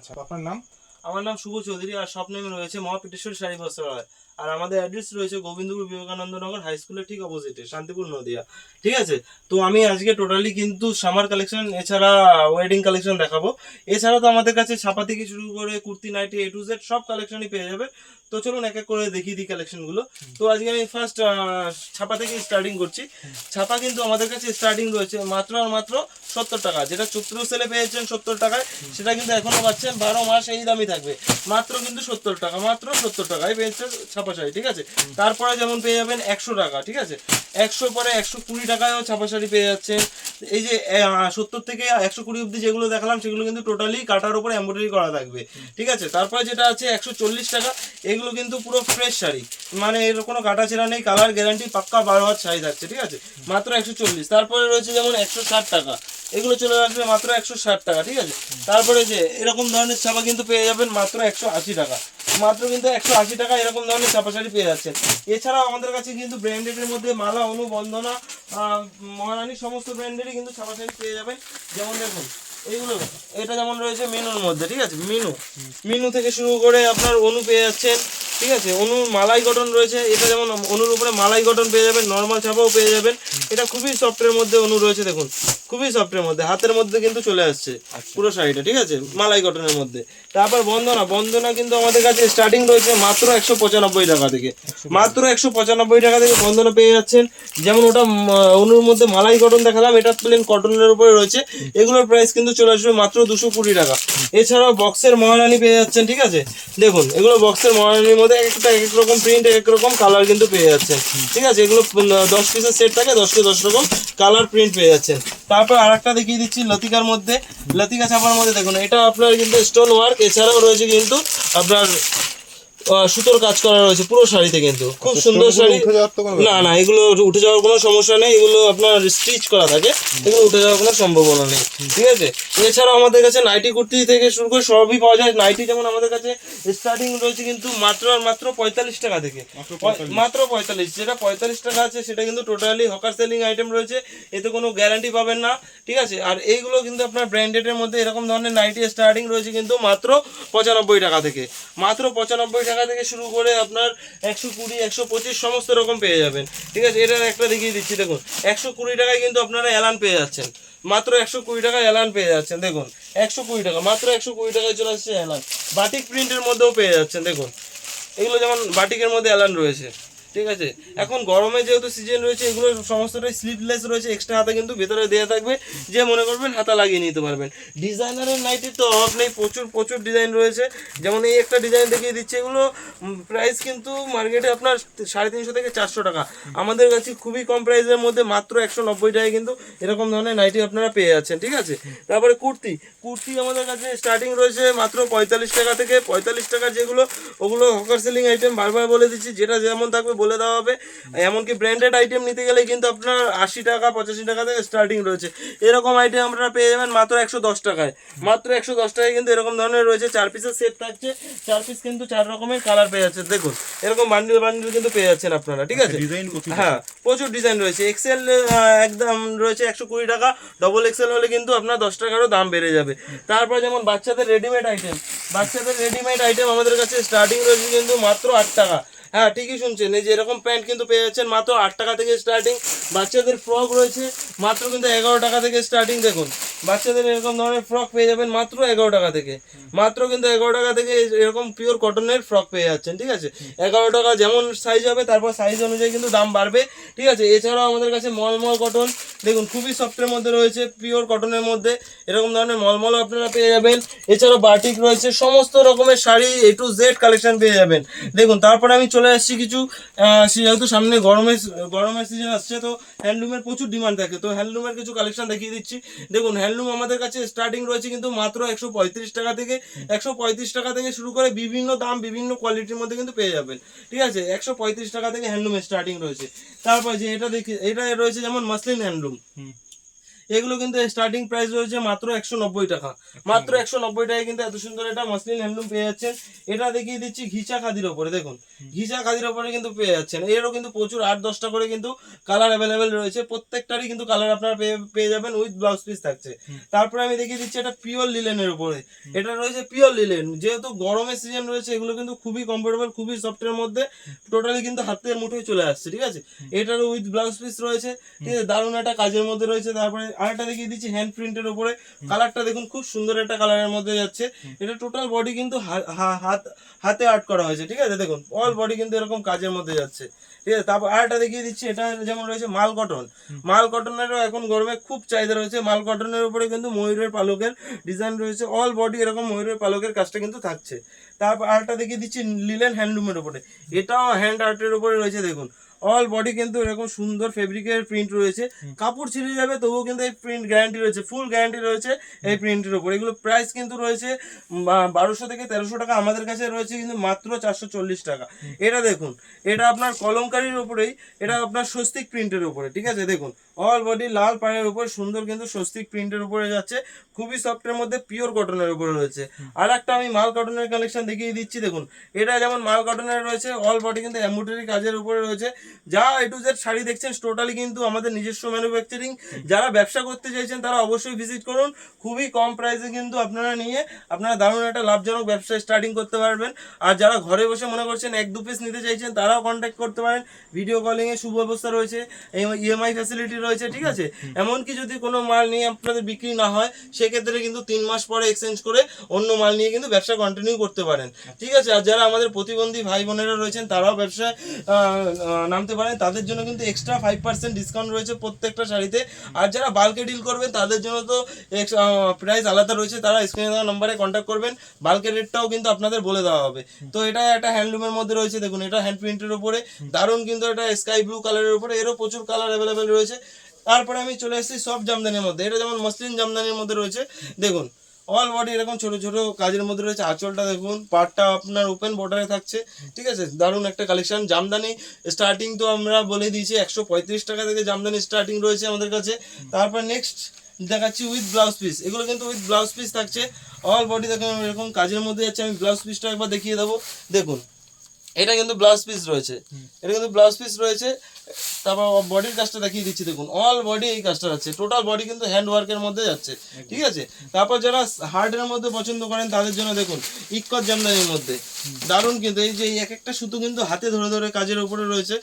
আচ্ছা, আপনার নাম? আমার নাম শুভ চৌধুরী আর শপ নেম রয়েছে মহাপিটেশ্বরী শাড়ি বস্ত্রালয়। আর আমাদের অ্যাড্রেস রয়েছে গোবিন্দপুর বিবেকানন্দ নগর হাই স্কুলের ঠিক অপোজিটে, শান্তিপুর নদিয়া। ঠিক আছে, তো আমি আজকে টোটালি কিন্তু সামার কালেকশন এছাড়া ওয়েডিং কালেকশন দেখাবো। এছাড়া তো আমাদের কাছে ছাপা থেকে শুরু করে kurti nightie A to Z সব কালেকশনই পেয়ে যাবে। তো চলুন এক এক করে দেখিয়ে দিই কালেকশনগুলো। তো আজকে আমি ফার্স্ট ছাপা থেকে স্টার্টিং করছি। ছাপা কিন্তু আমাদের কাছে স্টার্টিং রয়েছে মাত্র আর মাত্র 70 টাকা, যেটা চৈত্র সেলে পেয়েছেন 70 টাকায়, সেটা কিন্তু এখনো পাচ্ছেন 12 মাস এই দামই থাকবে। মাত্র কিন্তু 70 টাকা, মাত্র 70 টাকায় পেয়েছেন ছাপা শাড়ি। ঠিক আছে, তারপরে যেমন পেয়ে যাবেন 100 টাকা। ঠিক আছে, 100 পরে 120 টাকায়ও ছাপা শাড়ি পেয়ে যাচ্ছেন। এই যে 70 থেকে 120 অব্দি যেগুলো দেখালাম সেগুলো কিন্তু টোটালি কাটার উপরে এমব্রয়ডারি করা থাকবে। ঠিক আছে, তারপরে যেটা আছে 140 টাকা, এগুলো কিন্তু পুরো ফ্রেশ শাড়ি, মানে এর কোনো কাটা ছেঁড়া নেই, কালার গ্যারান্টি পাক্কা 12 হাত শাড়ি থাকছে। ঠিক আছে, মাত্র 140। তারপরে রয়েছে যেমন 160 টাকা, এগুলো চলে আসবে মাত্র 160 টাকা। ঠিক আছে, তারপরে যে এরকম ধরনের ছাপা কিন্তু পেয়ে যাবেন মাত্র 180 টাকা, মাত্র কিন্তু 180 টাকা এরকম ধরনের ছাপা শাড়ি পেয়ে যাচ্ছেন। এছাড়াও আমাদের কাছে কিন্তু ব্র্যান্ডেডের মধ্যে মালা, অনু, বন্দনা, মহারানী সমস্ত ব্র্যান্ডেরই কিন্তু ছাপা শাড়ি পেয়ে যাবেন। যেমন দেখুন এইগুলো, এটা যেমন রয়েছে মিনুর মধ্যে। ঠিক আছে, মিনু থেকে শুরু করে আপনার অনু পেয়ে যাচ্ছেন। ঠিক আছে, অনু মালাই কটন রয়েছে, এটা যেমন অনুর উপরে মালাই কটন পেয়ে যাবেন, নর্মাল ছাপাও পেয়ে যাবেন। এটা খুবই সফটের মধ্যে অনু রয়েছে, দেখুন খুবই সফটের মধ্যে, হাতের মধ্যে কিন্তু চলে আসছে পুরো শাড়িটা। ঠিক আছে, মালাই কটনের মধ্যে। তারপর বন্দনা কিন্তু আমাদের কাছে স্টার্টিং রয়েছে মাত্র 195 টাকা থেকে, মাত্র 195 টাকা থেকে বন্দনা পেয়ে যাচ্ছেন। যেমন ওটা অনুর মধ্যে মালাই কটন দেখালাম, এটা প্লেন কটনের উপরে রয়েছে, এগুলোর প্রাইস কিন্তু চলে আসবে মাত্র 220 টাকা। এছাড়াও বক্সের মহারানী পেয়ে যাচ্ছেন। ঠিক আছে, দেখুন এগুলো বক্সের মহারানীর মধ্যে একটা এক রকম প্রিন্ট, এক রকম কালার কিন্তু পেয়ে যাচ্ছেন। ঠিক আছে, এগুলো 10 পিসের সেট থাকে, 10কে 10 রকম কালার প্রিন্ট পেয়ে যাচ্ছেন। তারপর আরেকটা দেখিয়ে দিচ্ছি লতিকার মধ্যে, লতিকা ছাপার মধ্যে দেখুন এটা আপনার কিন্তু স্টোন ওয়ার্ক, এছাড়াও রয়েছে কিন্তু আপনার সুতোর কাজ করা রয়েছে পুরো শাড়িতে, কিন্তু খুব সুন্দর শাড়ি। না না, এগুলো উঠে যাওয়ার কোনো সমস্যা নেই, এগুলো আপনার স্টিচ করা থাকে, এগুলো উঠে যাওয়ার কোনো সম্ভাবনা নেই। ঠিক আছে, এছাড়াও আমাদের কাছে নাইটি কুর্তি থেকে শুরু করে সবই পাওয়া যায়। নাইটি যেমন আমাদের কাছে স্টার্টিং রয়েছে কিন্তু মাত্র আর মাত্র 45 টাকা থেকে, মাত্র 45। যেটা 45 টাকা আছে সেটা কিন্তু টোটালি হকার সেলিং আইটেম রয়েছে, এতে কোনো গ্যারান্টি পাবেন না। ঠিক আছে, আর এইগুলো কিন্তু আপনার ব্র্যান্ডেডের মধ্যে এরকম ধরনের নাইটি স্টার্টিং রয়েছে কিন্তু মাত্র 95 টাকা থেকে, মাত্র 95 টাকা থেকে শুরু করে আপনার 120, 125 সমস্ত রকম পেয়ে যাবেন। ঠিক আছে, এটার একটা দেখিয়ে দিচ্ছি, দেখুন 120 টাকায় কিন্তু আপনারা এলান পেয়ে যাচ্ছেন, মাত্র 120 টাকায় এলান পেয়ে যাচ্ছেন। দেখুন 120 টাকা, মাত্র 120 টাকায় চলে আসছে এলান। বাটিক প্রিন্টের মধ্যেও পেয়ে যাচ্ছেন, দেখুন এগুলো যেমন বাটিকের মধ্যে এলান রয়েছে। ঠিক আছে, এখন গরমে যেহেতু সিজন রয়েছে, এগুলো সমস্তটাই স্লিভলেস রয়েছে, এক্সট্রা হাতা কিন্তু ভেতরে দেওয়া থাকবে, যে মনে করবেন হাতা লাগিয়ে নিতে পারবেন। ডিজাইনারের নাইটির তো অভাব নেই, প্রচুর প্রচুর ডিজাইন রয়েছে। যেমন এই একটা ডিজাইন দেখিয়ে দিচ্ছে, এগুলো প্রাইস কিন্তু মার্কেটে আপনার 350 থেকে 400 টাকা, আমাদের কাছে খুবই কম প্রাইসের মধ্যে মাত্র 190 টাকায় কিন্তু এরকম ধরনের নাইটি আপনারা পেয়ে যাচ্ছেন। ঠিক আছে, তারপরে কুর্তি আমাদের কাছে স্টার্টিং রয়েছে মাত্র 45 টাকা থেকে। 45 টাকা যেগুলো, ওগুলো হকার সেলিং আইটেম, বারবার বলে দিচ্ছি, যেটা যেমন থাকবে বলে দেওয়া হবে। এমনকি ব্র্যান্ডেড আইটেম নিতে গেলে কিন্তু আপনার 80 টাকা 85 টাকা থেকে স্টার্টিং রয়েছে, এরকম আইটেম আপনারা পেয়ে যাবেন মাত্র 110 টাকায়, মাত্র 110 টাকায় কিন্তু এরকম ধরনের রয়েছে। 4 পিসের সেট থাকছে, 4 পিস কিন্তু 4 রকমের কালার পেয়ে যাচ্ছে, দেখুন এরকম বান্ডিল বান্ডিল কিন্তু পেয়ে যাচ্ছেন আপনারা। ঠিক আছে, হ্যাঁ প্রচুর ডিজাইন রয়েছে। এক্সেল একদম রয়েছে 120 টাকা, ডবল এক্সেল হলে কিন্তু আপনার 10 টাকারও দাম বেড়ে যাবে। তারপর যেমন বাচ্চাদের রেডিমেড আইটেম আমাদের কাছে স্টার্টিং রয়েছে কিন্তু মাত্র 8 টাকা। হ্যাঁ ঠিকই শুনছেন, এই যে এরকম প্যান্ট কিন্তু পেয়ে যাচ্ছেন মাত্র 8 টাকা থেকে স্টার্টিং। বাচ্চাদের ফ্রক রয়েছে মাত্র কিন্তু 11 টাকা থেকে স্টার্টিং, দেখুন বাচ্চাদের এরকম ধরনের ফ্রক পেয়ে যাবেন মাত্র 11 টাকা থেকে, মাত্র কিন্তু 11 টাকা থেকে এরকম পিওর কটনের ফ্রক পেয়ে যাচ্ছেন। ঠিক আছে, 11 টাকা, যেমন সাইজ হবে তারপর সাইজ অনুযায়ী কিন্তু দাম বাড়বে। ঠিক আছে, এছাড়াও আমাদের কাছে মলমল কটন, দেখুন খুবই সফটের মধ্যে রয়েছে, পিওর কটনের মধ্যে এরকম ধরনের মলমলও আপনারা পেয়ে যাবেন। এছাড়াও বাটিক রয়েছে, সমস্ত রকমের sari A to Z collection পেয়ে যাবেন। দেখুন তারপরে আমি চলে আসছি কিছু, যেহেতু সামনে গরমের সিজন আসছে, তো হ্যান্ডলুমের প্রচুর ডিমান্ড থাকে, তো হ্যান্ডলুমের কিছু কালেকশন দেখিয়ে দিচ্ছি। দেখুন হ্যান্ডলুম আমাদের কাছে স্টার্টিং রয়েছে কিন্তু মাত্র 135 টাকা থেকে, 135 টাকা থেকে শুরু করে বিভিন্ন দাম বিভিন্ন কোয়ালিটির মধ্যে কিন্তু পেয়ে যাবেন। ঠিক আছে, 135 টাকা থেকে হ্যান্ডলুমের স্টার্টিং রয়েছে। তারপর যে এটা দেখি, এটা রয়েছে যেমন মাসলিন হ্যান্ডলুম, এগুলো কিন্তু স্টার্টিং প্রাইস রয়েছে মাত্র 190 টাকা। মাত্র 190 টাকায় কিন্তু এত সুন্দর এটা মসলিন হ্যান্ডলুম পেয়ে যাচ্ছেন। এটা দেখিয়ে দিচ্ছি ঘিচা খাদির ওপরে, দেখুন ঘিচা খাদির ওপরে কিন্তু পেয়ে যাচ্ছেন। এরও কিন্তু প্রচুর 8-10টা করে কিন্তু কালার অ্যাভেলেবেল রয়েছে, প্রত্যেকটারই কিন্তু কালার আপনারা পেয়ে যাবেন, উইথ ব্লাউজ পিস থাকছে। তারপরে আমি দেখিয়ে দিচ্ছি এটা পিওর লিলেনের উপরে, এটা রয়েছে পিওর লিলেন। যেহেতু গরমের সিজন রয়েছে, এগুলো কিন্তু খুবই কমফোর্টেবল, খুবই সফটের মধ্যে, টোটালি কিন্তু হাতের মুঠোয় চলে আসছে, ঠিক আছে। এটারও উইথ ব্লাউজ পিস রয়েছে, ঠিক আছে, দারুণ একটা কাজের মধ্যে রয়েছে। তারপরে আরেকটা দেখিয়ে দিচ্ছি হ্যান্ড প্রিন্টের উপরে, কালারটা দেখুন খুব সুন্দর একটা কালারের মধ্যে যাচ্ছে। এটা টোটাল বডি কিন্তু হাতে আর্ট করা হয়েছে, ঠিক আছে, দেখুন অল বডি কিন্তু এরকম কাজের মধ্যে যাচ্ছে, ঠিক আছে। তারপর আরেকটা দেখিয়ে দিচ্ছি, এটা যেমন রয়েছে মাল কটন। মাল কটনেরও এখন গরমে খুব চাহিদা রয়েছে। মাল কটনের উপরে কিন্তু ময়ূরের পালকের ডিজাইন রয়েছে, অল বডি এরকম ময়ূরের পালকের কাজটা কিন্তু থাকছে। তারপর আরেকটা দেখিয়ে দিচ্ছি লিলেন হ্যান্ডলুমের উপরে, এটাও হ্যান্ড আর্টের উপরে রয়েছে, দেখুন অল বডি কিন্তু এরকম সুন্দর ফেব্রিকের প্রিন্ট রয়েছে। কাপড় ছিঁড়ে যাবে তবুও কিন্তু এই প্রিন্ট গ্যারান্টি রয়েছে, ফুল গ্যারান্টি রয়েছে এই প্রিন্টের উপর। এগুলো প্রাইস কিন্তু রয়েছে 1200 থেকে 1300 টাকা, আমাদের কাছে রয়েছে কিন্তু মাত্র 440 টাকা। এটা দেখুন, এটা আপনার কলমকারীর উপরেই, এটা আপনার স্বস্তিক প্রিন্টের উপরে, ঠিক আছে, দেখুন অল বডি লাল পাড়ের উপর সুন্দর কিন্তু স্বস্তিক প্রিন্টের উপরে যাচ্ছে, খুবই সফটের মধ্যে পিওর কটনের উপরে রয়েছে। আর একটা আমি মাল কটনের কালেকশন দেখিয়ে দিচ্ছি, দেখুন এটা যেমন মাল কটনের রয়েছে, অল বডি কিন্তু এমব্রয়ডারি কাজের উপরে রয়েছে। যা A to Z শাড়ি দেখছেন টোটালি কিন্তু আমাদের নিজস্ব ম্যানুফ্যাকচারিং। যারা ব্যবসা করতে চাইছেন তারা অবশ্যই ভিজিট করুন, খুবই কম প্রাইসে কিন্তু আপনারা নিয়ে আপনারা দারুণ একটা লাভজনক ব্যবসা স্টার্টিং করতে পারবেন। আর যারা ঘরে বসে মনে করছেন 1-2 পিস নিতে চাইছেন, তারাও কন্ট্যাক্ট করতে পারেন। ভিডিও কলিং এর সুব্যবস্থা রয়েছে, ইএমআই ফ্যাসিলিটি রয়েছে, ঠিক আছে। এমনকি যদি কোনো মাল নিয়ে আপনাদের বিক্রি না হয়, সেক্ষেত্রে কিন্তু 3 মাস পরে এক্সচেঞ্জ করে অন্য মাল নিয়ে কিন্তু ব্যবসা কন্টিনিউ করতে পারেন, ঠিক আছে। আর যারা আমাদের প্রতিবন্ধী ভাই বোনেরা রয়েছেন, তারাও ব্যবসায় নামতে পারেন, তাদের জন্য কিন্তু এক্সট্রা 5% ডিসকাউন্ট রয়েছে প্রত্যেকটা শাড়িতে। আর যারা বাল্কে ডিল করবেন তাদের জন্য তো প্রাইস আলাদা রয়েছে, তারা স্ক্রিনে দেওয়া নম্বরে কন্ট্যাক্ট করবেন, বাল্কের রেটটাও কিন্তু আপনাদের বলে দেওয়া হবে। তো এটা একটা হ্যান্ডলুমের মধ্যে রয়েছে, দেখুন এটা হ্যান্ড প্রিন্টের উপরে, দারুণ কিন্তু এটা স্কাই ব্লু কালারের উপরে, এরও প্রচুর কালার অ্যাভেলেবেল রয়েছে। তারপরে আমি চলে এসেছি সফট জামদানির মধ্যে, এটা যেমন মসলিন জামদানির মধ্যে রয়েছে, দেখুন অল বডি এরকম ছোট ছোট কাজের মধ্যে রয়েছে। আঁচলটা দেখুন, পাটটা আপনার ওপেন বর্ডারে থাকছে, ঠিক আছে, দারুণ একটা কালেকশন। জামদানি স্টার্টিং তো আমরা বলে দিয়েছি 135 টাকা থেকে জামদানি স্টার্টিং রয়েছে আমাদের কাছে। তারপর নেক্সট দেখাচ্ছি উইথ ব্লাউজ পিস, এগুলো কিন্তু উইথ ব্লাউজ পিস থাকছে, অল বডি দেখুন এরকম কাজের মধ্যে যাচ্ছে। আমি ব্লাউজ পিসটা একবার দেখিয়ে দেবো, দেখুন এটা কিন্তু ব্লাউজ পিস রয়েছে, এটা কিন্তু ব্লাউজ পিস রয়েছে। তারপর বডির কাজটা দেখিয়ে দিচ্ছি, দেখুন অল বডি এই কাজটা যাচ্ছে, টোটাল বডি কিন্তু হ্যান্ড ওয়ার্কের মধ্যে যাচ্ছে, ঠিক আছে। তারপর যারা হার্ডের মধ্যে পছন্দ করেন তাদের জন্য দেখুন ইক্কত জামদানির মধ্যে দারুণ কিন্তু এই যে এক একটা সুতো কিন্তু হাতে ধরে ধরে কাজের উপরে রয়েছে।